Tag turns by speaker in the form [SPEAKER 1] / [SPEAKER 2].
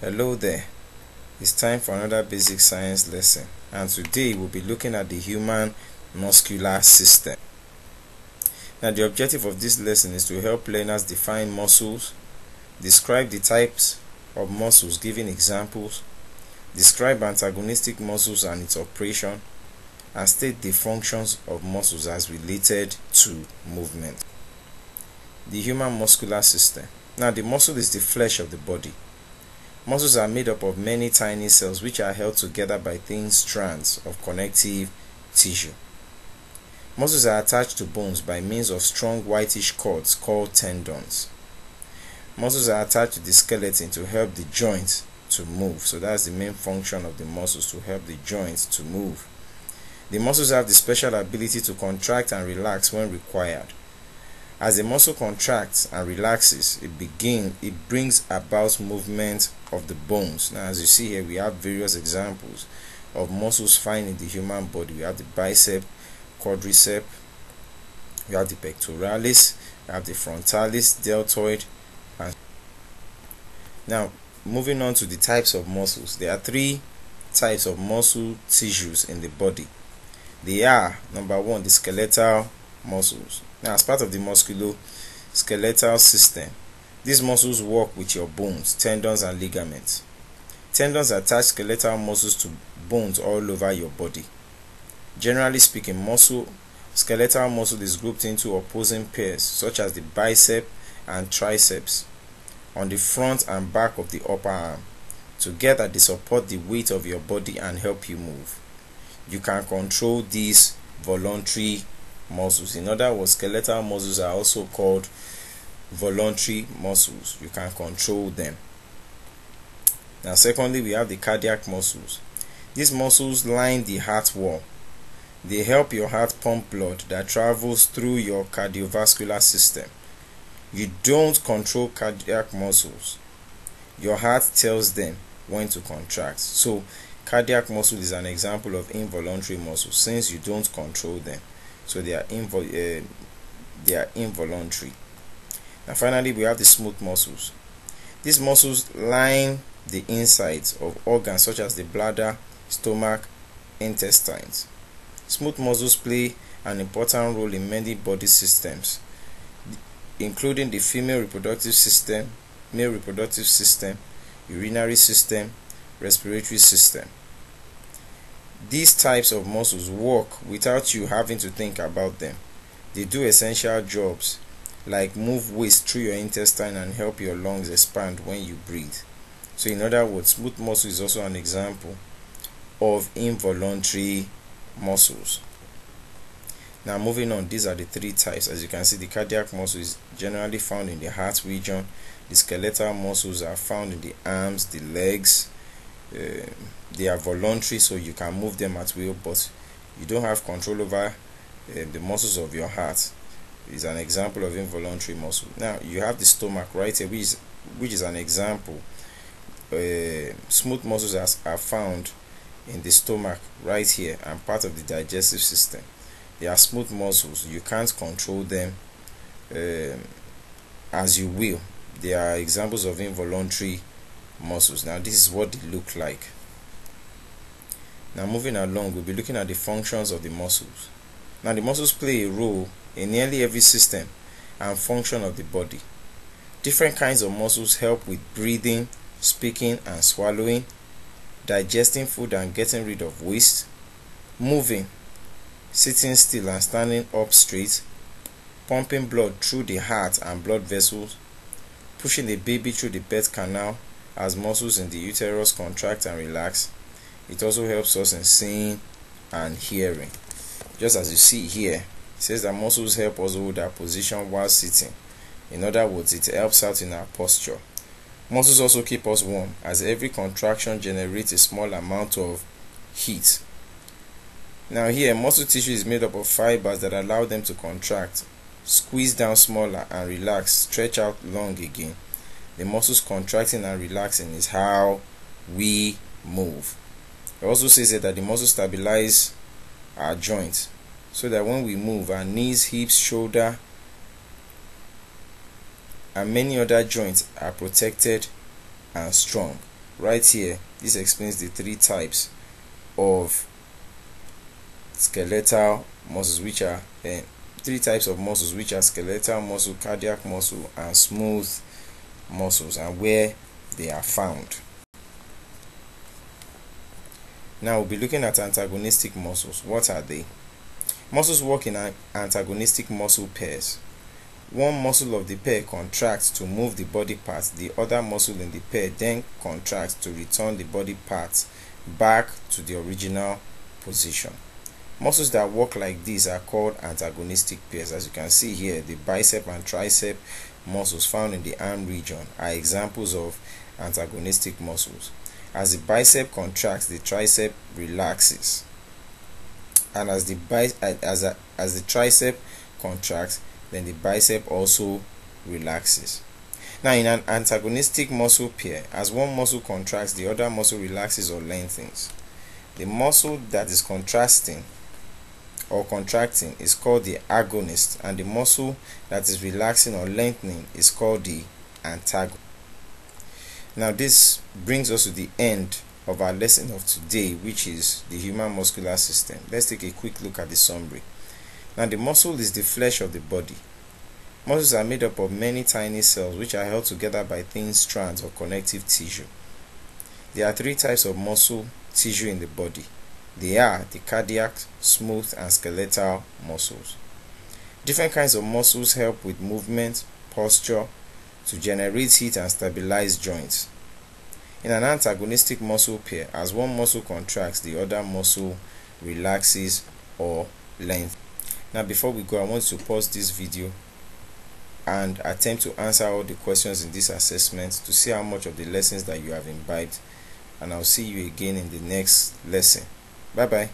[SPEAKER 1] Hello there, it's time for another basic science lesson, and today we'll be looking at the human muscular system. Now the objective of this lesson is to help learners define muscles, describe the types of muscles giving examples, describe antagonistic muscles and its operation, and state the functions of muscles as related to movement. The human muscular system. Now the muscle is the flesh of the body. Muscles are made up of many tiny cells which are held together by thin strands of connective tissue. Muscles are attached to bones by means of strong whitish cords called tendons. Muscles are attached to the skeleton to help the joints to move. So that's the main function of the muscles, to help the joints to move. The muscles have the special ability to contract and relax when required. As the muscle contracts and relaxes, it brings about movement of the bones. Now, as you see here, we have various examples of muscles found in the human body. We have the bicep, quadricep, we have the pectoralis, we have the frontalis, deltoid. And now, moving on to the types of muscles. There are three types of muscle tissues in the body. They are, number one, the skeletal muscles. Now, as part of the musculoskeletal system, these muscles work with your bones, tendons, and ligaments. Tendons attach skeletal muscles to bones all over your body. Generally speaking, skeletal muscle is grouped into opposing pairs, such as the bicep and triceps, on the front and back of the upper arm. Together, they support the weight of your body and help you move. You can control these voluntary muscles. In other words, skeletal muscles are also called voluntary muscles. You can control them. Now, secondly, we have the cardiac muscles. These muscles line the heart wall. They help your heart pump blood that travels through your cardiovascular system. You don't control cardiac muscles. Your heart tells them when to contract. So, cardiac muscle is an example of involuntary muscles since you don't control them. So they are involuntary. And finally, we have the smooth muscles. These muscles line the insides of organs such as the bladder, stomach, intestines. Smooth muscles play an important role in many body systems, including the female reproductive system, male reproductive system, urinary system, respiratory system. These types of muscles work without you having to think about them. They do essential jobs like move waste through your intestine and help your lungs expand when you breathe. So in other words, smooth muscle is also an example of involuntary muscles. Now moving on, these are the three types. As you can see, the cardiac muscle is generally found in the heart region. The skeletal muscles are found in the arms, the legs. They are voluntary, so you can move them at will, but you don't have control over the muscles of your heart. It's an example of involuntary muscle. Now you have the stomach right here, which is an example. Smooth muscles are found in the stomach right here and part of the digestive system. They are smooth muscles. You can't control them as you will. They are examples of involuntary muscles. Now this is what they look like. Now moving along, we'll be looking at the functions of the muscles. Now the muscles play a role in nearly every system and function of the body. Different kinds of muscles help with breathing, speaking and swallowing, digesting food and getting rid of waste, moving, sitting still and standing up straight, pumping blood through the heart and blood vessels, pushing the baby through the birth canal as muscles in the uterus contract and relax. It also helps us in seeing and hearing. Just as you see here, it says that muscles help us hold our position while sitting. In other words, it helps out in our posture. Muscles also keep us warm, as every contraction generates a small amount of heat. Now here, muscle tissue is made up of fibers that allow them to contract, squeeze down smaller and relax, stretch out long again. The muscles contracting and relaxing is how we move. It also says that the muscles stabilize our joints so that when we move, our knees, hips, shoulder, and many other joints are protected and strong. right here, this explains the three types of skeletal muscles, which are three types of muscles, which are skeletal muscle, cardiac muscle, and smooth muscles, and where they are found. Now we'll be looking at antagonistic muscles. What are they? Muscles work in antagonistic muscle pairs. One muscle of the pair contracts to move the body part. The other muscle in the pair then contracts to return the body part back to the original position. Muscles that work like these are called antagonistic pairs. As you can see here, the bicep and tricep muscles found in the arm region are examples of antagonistic muscles. As the bicep contracts, the tricep relaxes, and as the tricep contracts, then the bicep also relaxes. Now, in an antagonistic muscle pair, as one muscle contracts, the other muscle relaxes or lengthens. The muscle that is contracting is called the agonist, and the muscle that is relaxing or lengthening is called the antagonist. Now, this brings us to the end of our lesson of today, which is the human muscular system. Let's take a quick look at the summary. Now, the muscle is the flesh of the body. Muscles are made up of many tiny cells which are held together by thin strands of connective tissue. There are three types of muscle tissue in the body. They are the cardiac, smooth, and skeletal muscles. Different kinds of muscles help with movement, posture, to generate heat and stabilize joints. In an antagonistic muscle pair, as one muscle contracts, the other muscle relaxes or lengthens. Now, before we go, I want to pause this video and attempt to answer all the questions in this assessment to see how much of the lessons that you have imbibed, and I'll see you again in the next lesson. Bye bye.